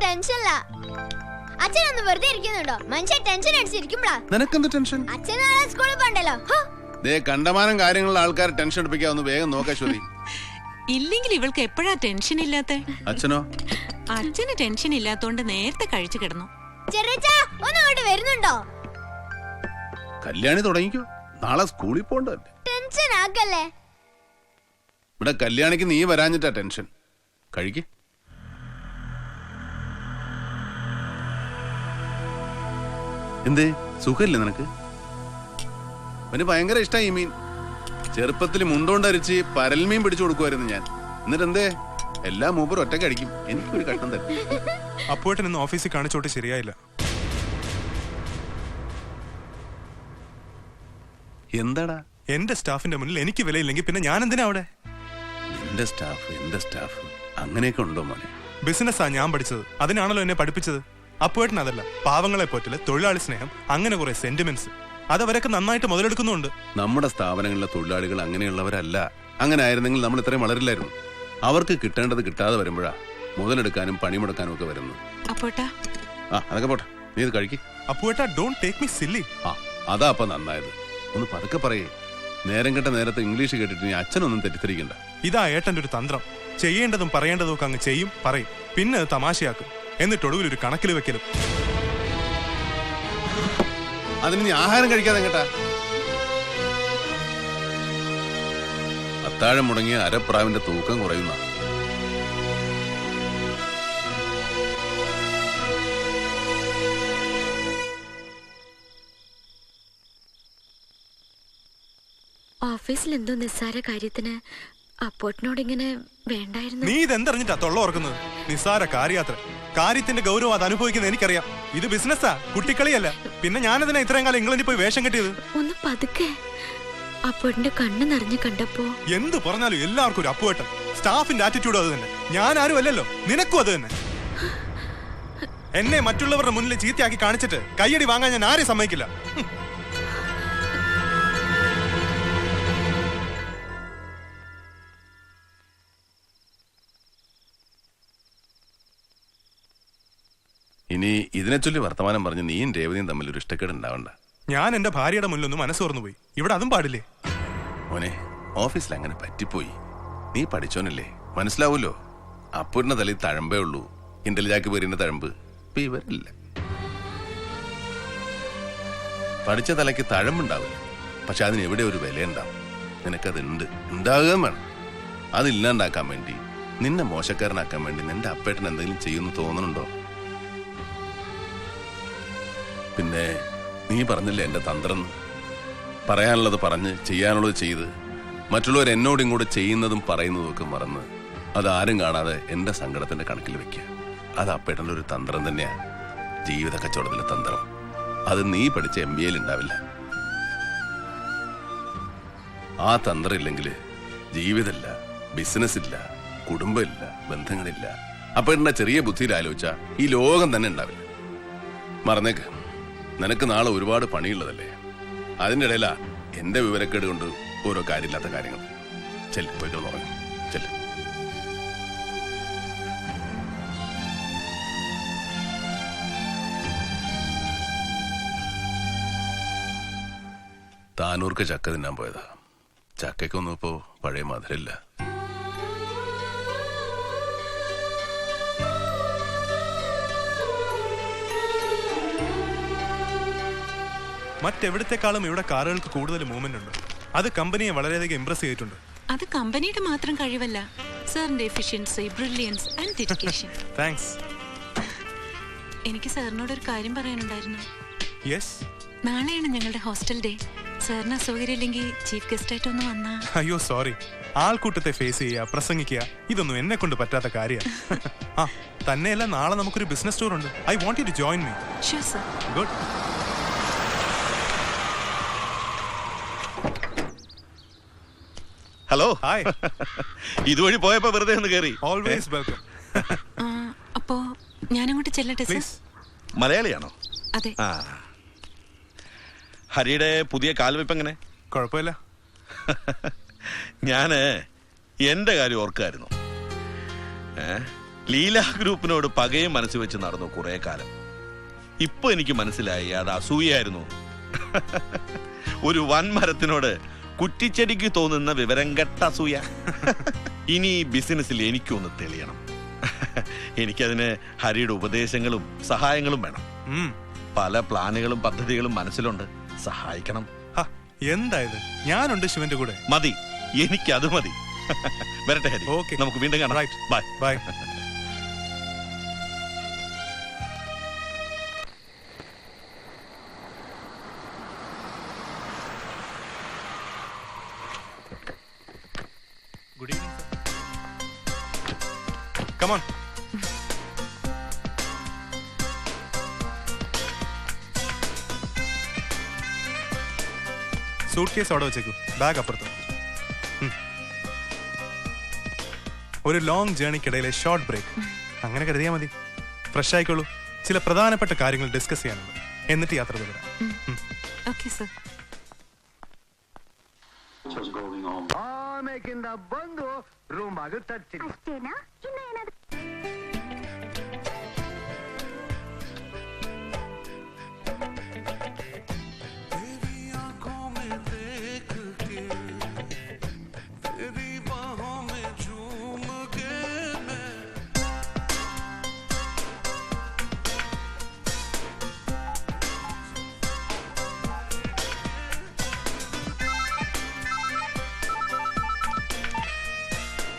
ടെൻഷനില്ല. അച്ഛനൊന്ന് വെറുതെ ഇരിക്കുന്നുണ്ടോ? മനുഷ്യ ടെൻഷൻ അടിച്ചിരിക്കുമ്പോഴാ. നിനക്കെന്ത് ടെൻഷൻ? അച്ഛൻ നാളെ സ്കൂളിൽ പോണ്ടല്ലോ. കണ്ടമാനം കാര്യങ്ങളിൽ ആൾക്കാർ ടെൻഷൻ എടുപ്പിക്കാവുന്ന വേഗം നോക്കാൻ ശ്രുതി. ഇല്ലെങ്കിൽ ഇവൾക്ക് എപ്പോഴാ ടെൻഷൻ ഇല്ലാത്ത? അച്ഛനോ? അച്ഛന് ടെൻഷൻ ഇല്ലാത്തോണ്ട് നേരത്തെ കഴിച്ചു കിടന്നു. ചെറിയച്ചാ ഒന്ന് അങ്ങോട്ട് വരുന്നുണ്ടോ? കല്യാണി തുടങ്ങിക്കോ, നാളെ സ്കൂളിൽ പോണ്ടല്ലേ. ടെൻഷൻ ആക്കല്ലേ. ഇവിടെ കല്യാണിക്ക് നീ വരാഞ്ഞിട്ടാ ടെൻഷൻ. കഴിക്ക്. എന്തേ സുഖമില്ലേ നിനക്ക്? അവന് ഭയങ്കര ഇഷ്ടമായി ഈ മീൻ. ചെറുപ്പത്തിൽ മുണ്ടോണ്ടരിച്ച് പരൽമീൻ പിടിച്ചു കൊടുക്കുമായിരുന്നു ഞാൻ. എന്നിട്ട് എന്തേ എല്ലാ മൂപ്പറും ഒറ്റയ്ക്ക് അടിക്കും. എനിക്കൊരു കട്ടം തരും. അപ്പോട്ടൻ ഇന്ന് ഓഫീസിൽ കാണിച്ചോട്ട് ശരിയായില്ല. എന്താടാ? എന്റെ സ്റ്റാഫിന്റെ മുന്നിൽ എനിക്ക് വിലയില്ലെങ്കിൽ പിന്നെ ഞാൻ എന്തിനാ അവിടെ? എന്റെ സ്റ്റാഫ് അങ്ങനെയൊക്കെ ഉണ്ടോ മോനെ? ബിസിനസ്സാ ഞാൻ പഠിച്ചത്, അതിനാണല്ലോ എന്നെ പഠിപ്പിച്ചത്. അപ്പോട്ടൻ അതല്ല, പാവങ്ങളെ പോറ്റല്, തൊഴിലാളി സ്നേഹം, അങ്ങനെ കുറെ സെന്റിമെന്റ്സ്, അതവരൊക്കെ നന്നായിട്ട് മുതലെടുക്കുന്നുണ്ട്. നമ്മുടെ സ്ഥാപനങ്ങളിലെ തൊഴിലാളികൾ അങ്ങനെയുള്ളവരല്ല. അങ്ങനെ ആയിരുന്നെങ്കിൽ നമ്മൾ ഇത്രയും വളരില്ലായിരുന്നു. അവർക്ക് കിട്ടേണ്ടത് കിട്ടാതെ വരുമ്പോഴാ മുതലെടുക്കാനും പണിമുടക്കാനും ഒക്കെ വരുന്നത്. അതൊക്കെ പോട്ടെ, നീ ഇത് കഴിക്ക്. അപ്പോട്ടാ ഡോണ്ട് ടേക്ക് മീ സില്ലി. അതാ അപ്പൊ നന്നായത്. ഒന്ന് പതുക്കെ പറയേ. നേരം കെട്ട നേരത്തെ ഇംഗ്ലീഷ് കേട്ടിട്ട് നീ അച്ഛനൊന്നും തെറ്റിദ്ധരിക്കണ്ട. ഇതാ ഏട്ടന്റെ ഒരു തന്ത്രം. ചെയ്യേണ്ടതും പറയേണ്ടതും ഒക്കെ അങ്ങ് ചെയ്യും, പറയും, പിന്നെ അത് തമാശയാക്കും, എന്നിട്ട് ഒടുവിൽ ഒരു കണക്കിൽ വെക്കലും. അതിന് നീ ആഹാരം കഴിക്കാതെ കേട്ടാ. അത്താഴം മുടങ്ങിയ അരപ്രാവിന്റെ തൂക്കം കുറയുന്ന. ഓഫീസിൽ എന്തോ നിസ്സാര കാര്യത്തിന് അപ്പോട്ടിനോട് ഇങ്ങനെ വേണ്ടായിരുന്നു. നീ ഇതെന്തറിഞ്ഞിട്ടാ തൊള്ള ഓർക്കുന്നത്? നിസ്സാര കാര്യയാത്ര, കാര്യത്തിന്റെ ഗൗരവം അത് അനുഭവിക്കുന്നത് എനിക്കറിയാം. ഇത് ബിസിനസ്സാ, കുട്ടിക്കളിയല്ല. പിന്നെ ഞാനതിനാ ഇത്രയും കാലം ഇംഗ്ലണ്ടിൽ പോയി വേഷം കെട്ടിയത്. ഒന്ന് പതുക്കെ. അപ്പോട്ടിന്റെ കണ്ണ് നിറഞ്ഞു കണ്ടപ്പോ എന്ത് പറഞ്ഞാലും എല്ലാവർക്കും ഒരു അപ്പുവേട്ടൻ. സ്റ്റാഫിന്റെ ആറ്റിറ്റ്യൂഡ് അത് തന്നെ. ഞാൻ ആരും അല്ലല്ലോ, നിനക്കും അത് തന്നെ. എന്നെ മറ്റുള്ളവരുടെ മുന്നിൽ ചീത്തയാക്കി കാണിച്ചിട്ട് കയ്യടി വാങ്ങാൻ ഞാൻ ആരെയും സമ്മതിക്കില്ല. ഇനി ഇതിനെ ചൊല്ലി വർത്തമാനം പറഞ്ഞ് നീയും രേവതിയും തമ്മിൽ ഒരു ഇഷ്ടക്കേട് ഉണ്ടാവണ്ട. ഞാൻ എന്റെ ഭാര്യയുടെ മുന്നിലൊന്ന് മനസ്സ് തുറന്നു പോയി. ഇവിടെ അതും പാടില്ലേ? മോനെ, ഓഫീസിൽ അങ്ങനെ പറ്റിപ്പോയി. നീ പഠിച്ചോനല്ലേ, മനസ്സിലാവൂല്ലോ. അപ്പൂരിന്റെ തലയിൽ തഴമ്പേ ഉള്ളൂ, ഇന്റലിജാക്ക് പേരിന്റെ തഴമ്പ്. ഇപ്പൊ ഇവരില്ല. പഠിച്ച തലയ്ക്ക് തഴമ്പുണ്ടാവില്ല, പക്ഷെ അതിന് എവിടെ ഒരു വിലയുണ്ടാവും. നിനക്കതുണ്ട്, ഉണ്ടാകുകയും വേണം. അതില്ലാണ്ടാക്കാൻ വേണ്ടി, നിന്നെ മോശക്കാരനാക്കാൻ വേണ്ടി നിന്റെ അപ്പേട്ടൻ എന്തെങ്കിലും ചെയ്യുമെന്ന് തോന്നുന്നുണ്ടോ? പിന്നെ നീ പറഞ്ഞില്ലേ എന്റെ തന്ത്രം. പറയാനുള്ളത് പറഞ്ഞ് ചെയ്യാനുള്ളത് ചെയ്ത് മറ്റുള്ളവർ എന്നോട് ഇങ്ങോട്ട് ചെയ്യുന്നതും പറയുന്നതും ഒക്കെ മറന്ന് അതാരും കാണാതെ എന്റെ സങ്കടത്തിന്റെ കണക്കിൽ വെക്കുക. അത് അപ്പേട്ടൻ്റെ ഒരു തന്ത്രം തന്നെയാ, ജീവിത കച്ചവടത്തിലെ തന്ത്രം. അത് നീ പഠിച്ച MBA ഉണ്ടാവില്ല. ആ തന്ത്രം ഇല്ലെങ്കിൽ ജീവിതമില്ല, ബിസിനസ് ഇല്ല, കുടുംബമില്ല, ബന്ധങ്ങളില്ല. അപ്പേട്ടൻ്റെ ചെറിയ ബുദ്ധിയിൽ ആലോചിച്ചാൽ ഈ ലോകം തന്നെ ഉണ്ടാവില്ല. മറന്നേക്ക്, നിനക്ക് നാളെ ഒരുപാട് പണിയുള്ളതല്ലേ. അതിൻ്റെ ഇടയിലാ എന്റെ വിവരക്കേട് കൊണ്ട് ഓരോ കാര്യമില്ലാത്ത കാര്യങ്ങൾ. ചെല്ല്, പോയി ഉറങ്ങും. ചെല്ല്. താനൂർക്ക് ചക്ക തിന്നാൻ പോയതാ. ചക്കയ്ക്കൊന്നും ഇപ്പോ പഴയ മധുരമില്ല. മറ്റെവിടത്തെക്കാളും ഇവിടെ കാറുകൾക്ക് കൂടുതൽ മൂവ്മെന്റ് ഉണ്ട്. അത് കമ്പനിയെ വളരെയധികം ഇംപ്രസ് ചെയ്തിട്ടുണ്ട്. അത് കമ്പനിയുടെ മാത്രം കഴിവല്ല, സാറിന്റെ efficiency, brilliance and dedication. Thanks. എനിക്ക് സാറിനോട് ഒരു കാര്യം പറയാനുണ്ടായിരുന്നു. യെസ്. നാളെയാണ് ഞങ്ങളുടെ ഹോസ്റ്റൽ ഡേ. സാറിന് അസൗകര്യമില്ലെങ്കിൽ ചീഫ് ഗസ്റ്റ് ആയിട്ട് ഒന്ന് വന്നാ. അയ്യോ സോറി, ആൾക്കൂട്ടത്തെ ഫേസ് ചെയ്യുക, പ്രസംഗിക്കുക, ഇതൊന്നും എന്നെ കൊണ്ട് പറ്റാത്ത കാര്യമാണ്. ആ തന്നെയല്ല, നാളെ നമുക്കൊരു ബിസിനസ് ടൂർ ഉണ്ട്. I want you to join me. Sure sir. Good. Hello. Hi. ഇതുവഴി പോയപ്പോ വെറുതെ ഒന്ന് കയറി. Always welcome. അപ്പോ ഞാനങ്ങോട്ട് ചെല്ലട്ടെ സർ? മലയാളിയാണോ? അതെ. ആ, ഹരിയുടെ പുതിയ കാൽവെപ്പ് എങ്ങനെ? കുഴപ്പമില്ല. ഞാന് എന്റെ കാര്യം ഓർക്കായിരുന്നു. ലീല ഗ്രൂപ്പിനോട് പകയും മനസ്സ് വെച്ച് നടന്നു കുറെ കാലം. ഇപ്പൊ എനിക്ക് മനസ്സിലായി അത് അസൂയായിരുന്നു. ഒരു വൻമരത്തിനോട് കുറ്റിച്ചെടിക്ക് തോന്നുന്ന വിവരം കെട്ട അസൂയ. ഇനി ബിസിനസ്സിൽ എനിക്കൊന്ന് തെളിയണം. എനിക്കതിന് ഹരിയുടെ ഉപദേശങ്ങളും സഹായങ്ങളും വേണം. പല പ്ലാനുകളും പദ്ധതികളും മനസ്സിലുണ്ട്. സഹായിക്കണം. എന്തായത്? ഞാനുണ്ട് ശിവന്റെ കൂടെ. മതി, എനിക്കത് മതി. വരട്ടെ ഹരി, Okay. നമുക്ക് വീണ്ടും കാണാം. Right. Bye bye. Good evening, sir. Come on. Suit case അവിടെ വെച്ചേക്കൂ, ബാഗ് അപ്പുറത്ത്. ഒരു ലോങ് ജേണിക്കിടയിലെ ഷോർട്ട് ബ്രേക്ക് അങ്ങനെ കരുതിയാ മതി. ഫ്രഷ് ആയിക്കോളൂ. ചില പ്രധാനപ്പെട്ട കാര്യങ്ങൾ ഡിസ്കസ് ചെയ്യാനുണ്ട്. എന്നിട്ട് യാത്ര തുടരാം. Okay sir. ಆಮೇಕಿಂದ ಬಂದು ರೂಮಾಗ ತರ್ತೀನಿ. ಅಷ್ಟೇನಾ? ಇನ್ನ ಏನಾದ್ರು?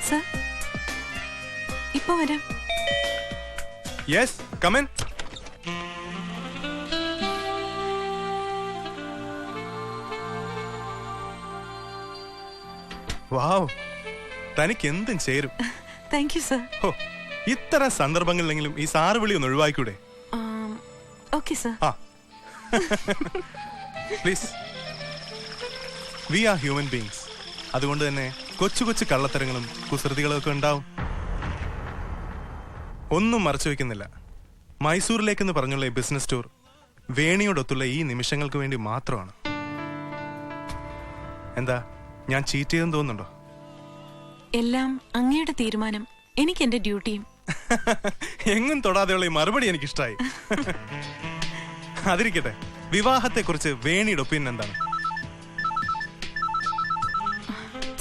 സർ, ഇപ്പൊ വരാം. Yes, come in. വാവ്, തനിക്ക് എന്തും ചേരും. Thank you sir. ഹോ, ഇത്തരം സന്ദർഭങ്ങളിലെങ്കിലും ഈ സാറ് വിളി ഒന്ന് ഒഴിവാക്കൂടെ? Okay sir. ആ please. We are human beings. അതുകൊണ്ട് തന്നെ കൊച്ചു കൊച്ചു കള്ളത്തരങ്ങളും കുസൃതികളും ഒക്കെ ഉണ്ടാവും. ഒന്നും മറച്ചു വെക്കുന്നില്ല. മൈസൂരിലേക്കെന്ന് പറഞ്ഞുള്ള ഈ ബിസിനസ് ടൂർ വേണിയോടൊത്തുള്ള ഈ നിമിഷങ്ങൾക്ക് വേണ്ടി മാത്രമാണ്. എന്താ, ഞാൻ ചീറ്റ് ചെയ്തെന്ന് തോന്നുന്നുണ്ടോ? എല്ലാം അങ്ങയുടെ തീരുമാനം. എനിക്ക് എന്റെ ഡ്യൂട്ടിയും. എങ്ങും തൊടാതെയുള്ള ഈ മറുപടി എനിക്കിഷ്ടായി. അതിരിക്കട്ടെ, വിവാഹത്തെക്കുറിച്ച് വേണിയുടെ ഒപ്പീനിയൻ എന്താണ്?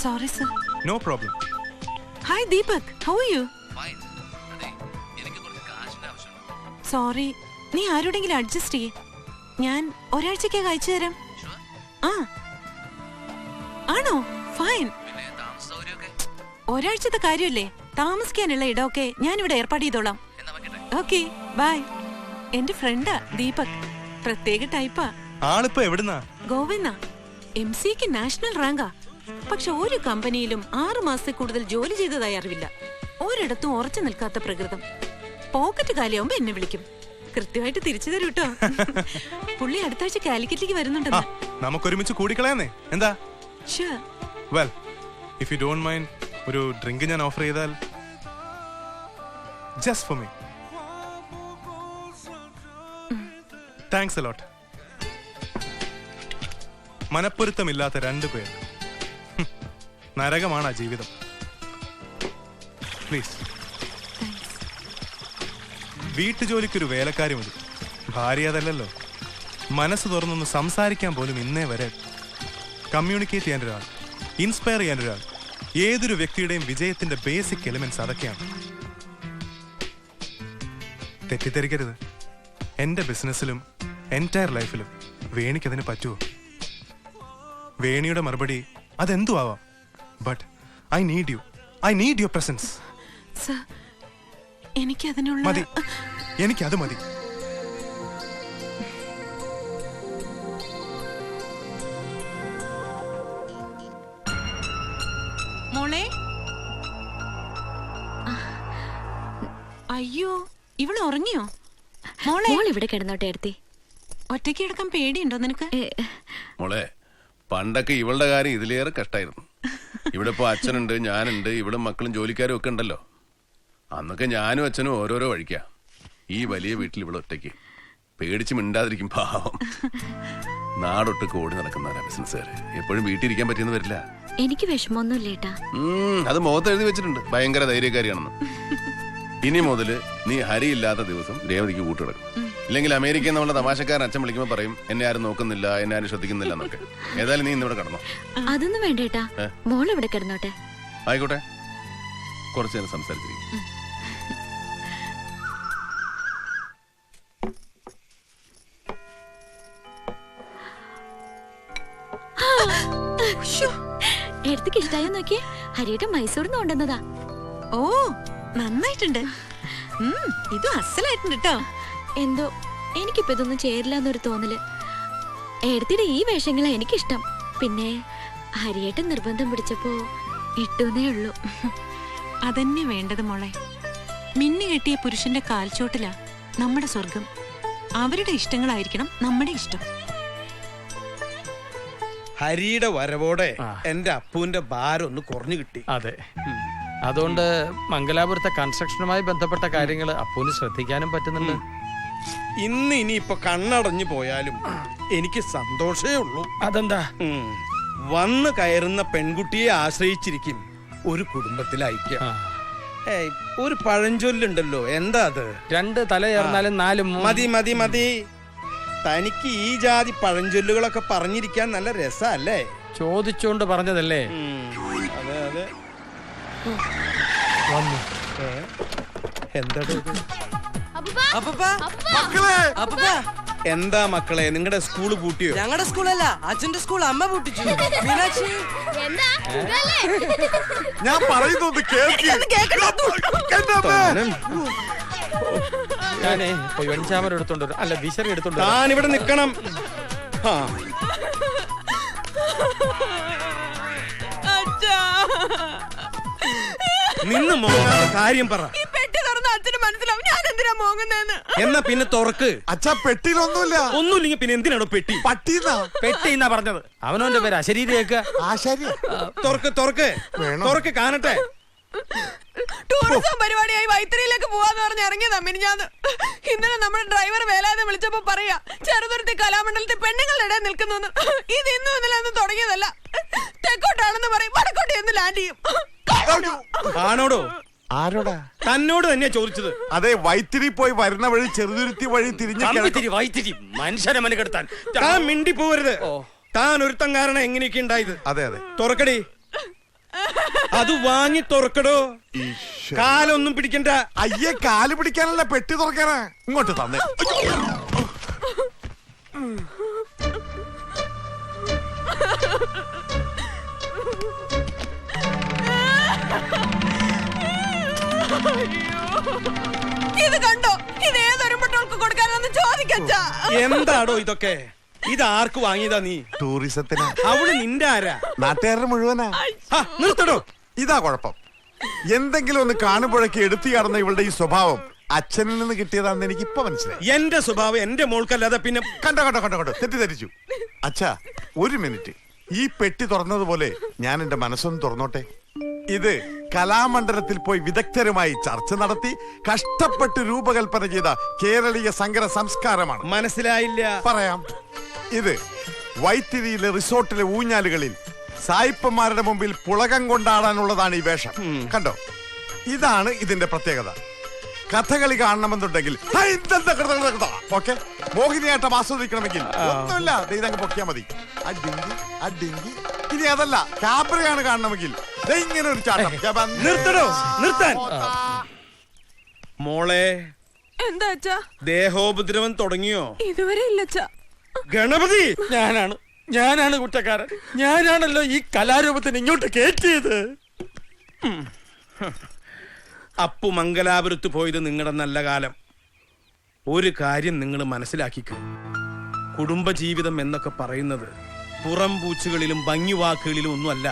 Sorry sir. No problem. Hi Deepak, how are you? Sorry, നീ ആരോടെങ്കിലും അഡ്ജസ്റ്റ് ചെയ്യേ. ഞാൻ ഒരാഴ്ചക്കകം അയച്ചു തരാം. ആ ആണോ? ഫൈൻ. ഒരാഴ്ചത്തെ കാര്യമല്ലേ, താമസിക്കാനുള്ള ഇടമൊക്കെ ഞാനിവിടെ ഏർപ്പാട് ചെയ്തോളാം. Okay, bye. എന്റെ ഫ്രണ്ടാ ദീപക്, പ്രത്യേക ടൈപ്പാ. ആളിപ്പോ എവിടുന്നാ? ഗോവന്നാ. MCക്ക് നാഷണൽ റാങ്കാ. പക്ഷെ ഒരു കമ്പനിയിലും 6 മാസത്തിൽ കൂടുതൽ ജോലി ചെയ്തതായി അറിവില്ല. ഒരിടത്തും ഉറച്ചു നിൽക്കാത്ത പ്രകൃതം. പോക്കറ്റ് കാലിയാവുമ്പോ എന്നെ വിളിക്കും. കൃത്യമായിട്ട് തിരിച്ചു തരൂ കേട്ടോ. പുള്ളി അടുത്താഴ്ച കാലിക്കറ്റിലേക്ക് വരുന്നുണ്ടെന്ന്. നമുക്കൊരുമിച്ച് കൂടിക്കളയാന്നേ, എന്താ? Sure. Well, if you don't mind, ഒരു ഡ്രിങ്ക് ഞാൻ ഓഫർ ചെയ്താൽ? Just for me. Thanks a lot. മനപ്പൊരുത്തമില്ലാത്ത 2 പേർ. നരകമാണ് ആ ജീവിതം. പ്ലീസ്. വീട്ടുജോലിക്കൊരു വേലക്കാരി മതി, ഭാര്യ അതല്ലല്ലോ. മനസ്സ് തുറന്നൊന്ന് സംസാരിക്കാൻ പോലും ഇന്നേ വരെ. കമ്മ്യൂണിക്കേറ്റ് ചെയ്യാൻ ഒരാൾ, ഇൻസ്പയർ ചെയ്യാൻ ഒരാൾ. ഏതൊരു വ്യക്തിയുടെയും വിജയത്തിന്റെ ബേസിക് എലിമെന്റ്സ് അതൊക്കെയാണ്. തെറ്റിദ്ധരിക്കരുത്. എന്റെ ബിസിനസ്സിലും എൻറ്റയർ ലൈഫിലും വേണിക്കതിന് പറ്റുമോ? വേണിയുടെ മറുപടി അതെന്തു ആവാം. But I need you. I need your presence. Sir, എനിക്കതിനുള്ള മതി, എനിക്കത് മതി. മോളെ. അയ്യോ, ഇവള് ഉറങ്ങിയോ? മോളെ, മോൾ ഇവിടെ കിടന്നോട്ടെ എടുത്തി. ഒറ്റയ്ക്ക് കിടക്കാൻ പേടിയുണ്ടോ നിനക്ക്? മോളെ, പണ്ടൊക്കെ ഇവളുടെ കാര്യം ഇതിലേറെ കഷ്ടായിരുന്നു. ഇവിടെ ഇപ്പൊ അച്ഛനുണ്ട്, ഞാനുണ്ട്, ഇവിടെ മക്കളും ജോലിക്കാരും ഒക്കെ ഉണ്ടല്ലോ. അന്നൊക്കെ ഞാനും അച്ഛനും ഓരോരോ വഴിക്കാ. ഈ വലിയ വീട്ടിൽ ഇവിടെ ഒറ്റയ്ക്ക് പേടിച്ച് മിണ്ടാതിരിക്കും. പാവം. നാടൊട്ടൊക്കെ ഓടി നടക്കുന്നവരാ ബിസിനസ്സുകാര്. എപ്പോഴും വീട്ടിലിരിക്കാൻ പറ്റിയെന്ന് വരില്ല. എനിക്ക് വിഷമമൊന്നുമില്ല ഏട്ടാ. അത് മുഖത്ത് എഴുതി വെച്ചിട്ടുണ്ട്, ഭയങ്കര ധൈര്യക്കാരിയാണെന്ന്. ഇനി മുതല് നീ ഹരിയില്ലാത്ത ദിവസം രേവതിക്ക് കൂട്ടുകിടക്കും. ഇല്ലെങ്കിൽ അമേരിക്കയിൽ നമ്മളെ തമാശക്കാരൻ അച്ഛൻ വിളിക്കുമ്പോൾ പറയും എന്നെ ആരും നോക്കുന്നില്ല, എന്നെ ആരും ശ്രദ്ധിക്കുന്നില്ല എന്നൊക്കെ. ഏതായാലും നീ ഇന്നിവിടെ കിടന്നോ. അതൊന്നും വേണ്ടേട്ടാ, മോൾ ഇവിടെ കിടന്നോട്ടെ. ആയിക്കോട്ടെ, കുറച്ചു നേരം സംസാരിച്ചിരിക്കും. എടുത്തേക്ക് ഇഷ്ടായോ നോക്കിയേ, ഹരിയേട്ടൻ മൈസൂർന്ന് കൊണ്ടുവന്നതാ. ഓ നന്നായിട്ടുണ്ട്. ഇത് അസലായിട്ടുണ്ട് കേട്ടോ. എന്തോ എനിക്കിപ്പോ ഇതൊന്നും ചേരില്ല എന്നൊരു തോന്നല്. എടുത്തിടെ ഈ വേഷങ്ങളാ എനിക്കിഷ്ടം. പിന്നെ ഹരിയേട്ടൻ നിർബന്ധം പിടിച്ചപ്പോ ഇട്ടുന്നേ ഉള്ളൂ. അതന്നെ വേണ്ടത് മോളെ. മിന്നു കെട്ടിയ പുരുഷന്റെ കാൽച്ചോട്ടിലാ നമ്മുടെ സ്വർഗം. അവരുടെ ഇഷ്ടങ്ങളായിരിക്കണം നമ്മുടെ ഇഷ്ടം. ഹരിയുടെ വരവോടെ എന്റെ അപ്പുവിന്റെ ഭാരം ഒന്ന് കുറഞ്ഞു കിട്ടി. അതെ, അതുകൊണ്ട് മംഗലാപുരത്തെ കൺസ്ട്രക്ഷനുമായി ബന്ധപ്പെട്ട കാര്യങ്ങൾ അപ്പൂന് ശ്രദ്ധിക്കാനും പറ്റുന്നുണ്ട്. ഇന്ന് ഇനിയിപ്പൊ കണ്ണടഞ്ഞു പോയാലും എനിക്ക് സന്തോഷേ ഉള്ളൂ. അതെന്താ? വന്ന് കയറുന്ന പെൺകുട്ടിയെ ആശ്രയിച്ചിരിക്കും ഒരു കുടുംബത്തിലയക്കാം. ഒരു പഴഞ്ചൊല്ലുണ്ടല്ലോ, എന്താ അത്? 2 തലയേർന്നാലും 4 മതി മതി മതി. തനിക്ക് ഈ ജാതി പഴഞ്ചൊല്ലുകളൊക്കെ പറഞ്ഞിരിക്കാൻ നല്ല രസല്ലേ? ചോദിച്ചോണ്ട് പറഞ്ഞതല്ലേ. അതെ അതെ. വന്നു. എന്താ അപ്പൂപ്പാ, എന്താ മക്കളെ, നിങ്ങളുടെ സ്കൂള് പൂട്ടിയോ? ഞങ്ങളുടെ സ്കൂളല്ല, അച്ഛന്റെ സ്കൂൾ അമ്മ പൂട്ടിച്ചു. മീനാക്ഷി, എന്താ സുഖല്ലേ? ഞാൻ പറയുന്നത് ഞാനേ പോയി വെഞ്ചാമരം എടുത്തോണ്ട് വരാം. അല്ല, വിശറി എടുത്തോണ്ട് വരാം. താനിവിടെ നിക്കണം. നിന്ന് മോങ്ങാതെ കാര്യം പറ. എന്നാ പിന്നെ തുറക്ക്. അച്ഛാ പെട്ടിയിലൊന്നുമില്ല. ഒന്നുമില്ലെങ്കിൽ പിന്നെ എന്തിനാണോ പെട്ടി? പട്ടിന്നാ. പെട്ടി എന്നാ പറഞ്ഞത്. അവനവന്റെ പേര് അശരീരിയേക്ക്. തുറക്ക് തുറക്ക് തുറക്ക് കാണട്ടെ. ടൂറിസം പരിപാടിയായി വൈത്തിരിയിലേക്ക് പോവാന്ന് പറഞ്ഞ് ഇറങ്ങിയതാ മിനിഞ്ഞാന്ന്. ഇന്നലെ നമ്മുടെ ഡ്രൈവർ വേലാതെ വിളിച്ചപ്പോ പറയാ ചെറുതുരുത്തി കലാമണ്ഡലത്തിൽ പെണ്ണുങ്ങളുടെ ഇടയിൽ നിൽക്കുന്നു. ഇത് ഇന്നും ഇന്നലെ ഒന്നും തുടങ്ങിയതല്ല. തെക്കോട്ടാണെന്ന് പറയും, വടക്കോട്ട് എന്ന് ലാൻഡ് ചെയ്യും. ആണോടോ? ആരോടാ? തന്നോട് തന്നെയാ ചോദിച്ചത്. അതെ, വൈത്തിരി പോയി വരുന്ന വഴി ചെറുതുരുത്തി വഴി തിരിഞ്ഞു. വൈത്തിരി മനുഷ്യനെ മനക്കെടുത്താൻ താൻ മിണ്ടി പോവരുത്. താൻ ഒരുത്തം കാരണം എങ്ങനെയൊക്കെ ഉണ്ടായത്. അതെ അതെ, തുറക്കടി. അത് വാങ്ങി തുറക്കടോ. കാലൊന്നും പിടിക്കണ്ട. അയ്യേ, കാല് പിടിക്കാനല്ല, പെട്ടി തുറക്കാനാ. ഇങ്ങോട്ട് തന്നെ. ഇത് കണ്ടോ? ഇത് ഏതൊരുമ്പട്ടോൾക്ക് കൊടുക്കാനൊന്ന് ചോദിക്കച്ചാ. എന്താടോ ഇതൊക്കെ? ഇത് ആർക്ക് വാങ്ങിയതാ നീ? ടൂറിസത്തിന്. അവള് നിന്റെ ആരാ? നാട്ടുകാരുടെ മുഴുവനാ. നിർത്തടോ. ഇതാ കുഴപ്പം. എന്തെങ്കിലും ഒന്ന് കാണുമ്പോഴേക്ക് എടുത്തു കടന്ന ഇവളുടെ ഈ സ്വഭാവം അച്ഛനിൽ നിന്ന് കിട്ടിയതാണെന്ന് എനിക്ക് ഇപ്പൊ മനസ്സിലായി. എന്റെ സ്വഭാവം എന്റെ മോൾക്കല്ലാതെ പിന്നെ. കണ്ടോ തെറ്റിദ്ധരിച്ചു. അച്ഛാ, ഒരു മിനിറ്റ്. ഈ പെട്ടി തുറന്നതുപോലെ ഞാൻ എന്റെ മനസ്സൊന്ന് തുറന്നോട്ടെ. ഇത് കലാമണ്ഡലത്തിൽ പോയി വിദഗ്ധരുമായി ചർച്ച നടത്തി കഷ്ടപ്പെട്ട് രൂപകൽപ്പന ചെയ്ത കേരളീയ സങ്കര സംസ്കാരമാണ്. മനസ്സിലായില്ല. പറയാം. ഇത് വൈത്തിരിയിലെ റിസോർട്ടിലെ ഊഞ്ഞാലുകളിൽ സായിപ്പന്മാരുടെ മുമ്പിൽ പുളകം കൊണ്ടാടാനുള്ളതാണ് ഈ വേഷം. കണ്ടോ, ഇതാണ് ഇതിന്റെ പ്രത്യേകത. കഥകളി കാണണമെന്നുണ്ടെങ്കിൽ ഓക്കെ, മോഹിനിയാട്ടം ആസ്വദിക്കണമെങ്കിൽ ഒന്നുമില്ല, ഇതങ്ങ് പൊക്കിയാ മതി. അഡിങ്കി. ഇനി അതല്ല, കാബ്രയാണ് കാണണമെങ്കിൽ ഇങ്ങനെ ഒരു ചാട്ടം. നിർത്തടോ, നിർത്താൻ. മോളെ, എന്താ അച്ഛാ? ദേഹോപദ്രവം തുടങ്ങിയോ? ഇതുവരെ ഇല്ലച്ചാ. ഗണപതി, ഞാനാണ് കുറ്റക്കാരൻ. ഞാനാണല്ലോ ഈ കലാരൂപത്തിന് ഇങ്ങോട്ട് കയറ്റിയത്. അപ്പു മംഗലാപുരത്ത് പോയത് നിങ്ങളുടെ നല്ല കാലം. ഒരു കാര്യം നിങ്ങൾ മനസ്സിലാക്കിക്കൂ. കുടുംബജീവിതം എന്നൊക്കെ പറയുന്നത് പുറം പൂച്ചുകളിലും ഭംഗിവാക്കുകളിലും ഒന്നുമല്ല.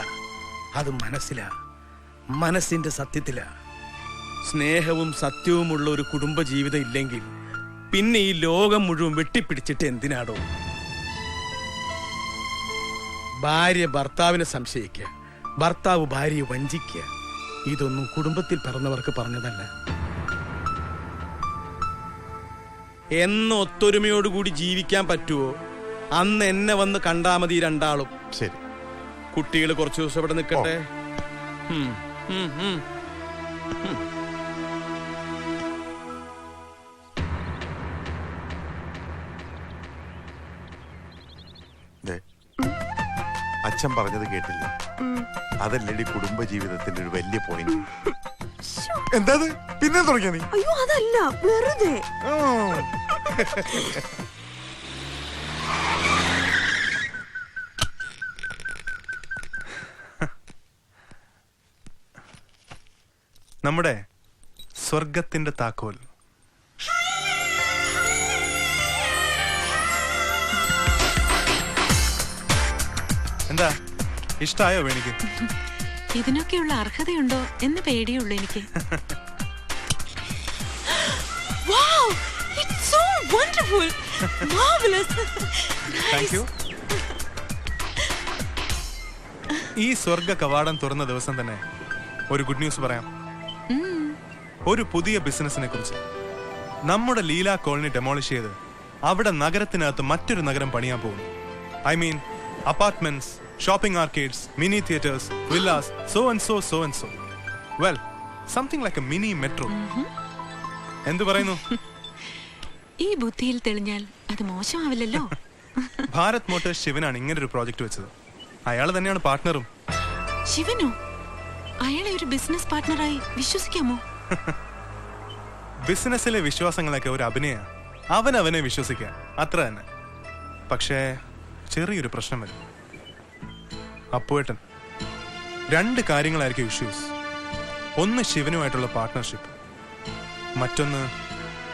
അത് മനസ്സിലാ, മനസ്സിന്റെ സത്യത്തിലാ. സ്നേഹവും സത്യവുമുള്ള ഒരു കുടുംബജീവിതം ഇല്ലെങ്കിൽ പിന്നെ ഈ ലോകം മുഴുവൻ വെട്ടിപ്പിടിച്ചിട്ട് എന്തിനാടോ? ഭാര്യ ഭർത്താവിനെ സംശയിക്കുക, ഭർത്താവ് ഭാര്യയെ വഞ്ചിക്കുക, ഇതൊന്നും കുടുംബത്തിൽ പിറന്നവർക്ക് പറഞ്ഞതല്ല. എന്ന് ഒത്തൊരുമയോടുകൂടി ജീവിക്കാൻ പറ്റുമോ അന്ന് എന്നെ വന്ന് കണ്ടാ മതി രണ്ടാളും. ശരി, കുട്ടികൾ കുറച്ചു ദിവസം ഇവിടെ നിൽക്കട്ടെ. അച്ഛൻ പറഞ്ഞത് കേട്ടില്ല. അതല്ലടി കുടുംബ ജീവിതത്തിന്റെ ഒരു വലിയ പോയിന്റ്. എന്താ പിന്നെ തുടങ്ങിയ നീ? അയ്യോ അതല്ല, വെറുതെ. നമ്മുടെ സ്വർഗത്തിന്റെ താക്കോൽ. എന്താ ഇഷ്ടായോ വേണിക്ക്? ഇതിനൊക്കെയുള്ള അർഹതയുണ്ടോ എന്ന് പേടിയുള്ളൂ എനിക്ക്. Wow, it's so wonderful. Marvelous. Thank you. ഈ സ്വർഗ കവാടം തുറന്ന ദിവസം തന്നെ ഒരു ഗുഡ് ന്യൂസ് പറയാം. ഒരു പുതിയ ബിസിനസിനെ കുറിച്ച്. നമ്മുടെ ലീല കോളനി ഡെമോളിഷ് ചെയ്ത് അവിടെ നഗരത്തിനകത്ത് മറ്റൊരു നഗരം പണിയാൻ പോകുന്നു. I mean apartments, shopping arcades, mini theatres, villas, so and so so and so. Well, something like a mini metro. എന്തു പറയുന്നു? ഈ ബുദ്ധിയിൽ തെളിഞ്ഞാൽ അത് മോശമാവില്ലല്ലോ. ഭാരത് മോട്ടോഴ്സ് ശിവനാണ് ഇങ്ങനൊരു പ്രോജക്റ്റ് വെച്ചത്. അയാൾ തന്നെയാണ് പാർട്ട്ണറും. ശിവനോ? അയാളെ ഒരു ബിസിനസ് പാർട്ട്ണറായി വിശ്വസിക്കാമോ? ബിസിനസ്സിലെ വിശ്വാസങ്ങളൊക്കെ ഒരു അഭിനയ. അവനവനെ വിശ്വസിക്കാൻ അത്ര തന്നെ. പക്ഷേ ചെറിയൊരു പ്രശ്നം വരും. അപ്പുവേട്ടൻ 2 കാര്യങ്ങളായിരിക്കും ഇഷ്യൂസ്. ഒന്ന് ശിവനുമായിട്ടുള്ള പാർട്ട്ണർഷിപ്പ്, മറ്റൊന്ന്